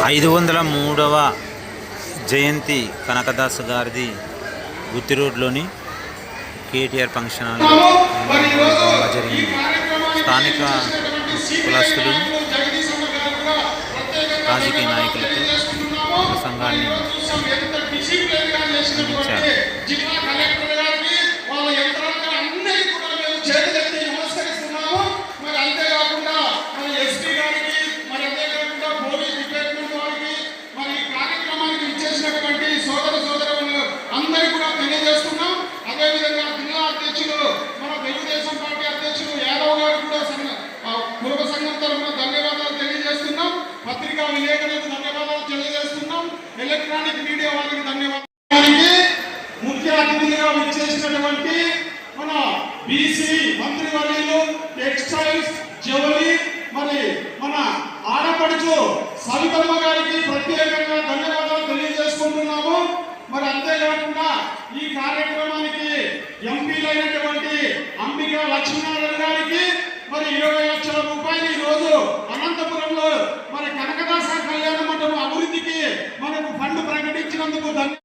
503వ జయంతి కనకదాసు గారిది గుత్తి రోడ్లోని కేటీఆర్ ఫంక్షన్ హాల్లో జరిగింది. స్థానిక కులస్తులు, రాజకీయ నాయకులతో ప్రసంగాన్ని అందించారు. అదేవిధంగా జిల్లా అధ్యక్షులు మన తెలుగుదేశం పార్టీ అధ్యక్షులు యాదవ్ గారు కూడా కుటుంబ సంఘం తరఫున ధన్యవాదాలు తెలియజేస్తున్నాం. పత్రికా విలేకరులకు ధన్యవాదాలు తెలియజేస్తున్నాం. ఎలక్ట్రానిక్ మీడియా వాళ్ళకి ధన్యవాదాలు. ముఖ్య అతిథిగా విచ్చేసినటువంటి మన బీసీ మంత్రివర్యులు, టెక్స్టైల్స్, జౌలి, మరి మన ఆడపడుచు సవితమ్మ గారికి ప్రత్యేకంగా ధన్యవాదాలు తెలియజేసుకుంటున్నాము. మరి అంతేకాకుండా ఈ కార్యక్రమానికి ఎంపీలైనటువంటి అంబికా లక్ష్మీనారాయణ గారికి మరి 20 లక్షల రూపాయలు ఈ రోజు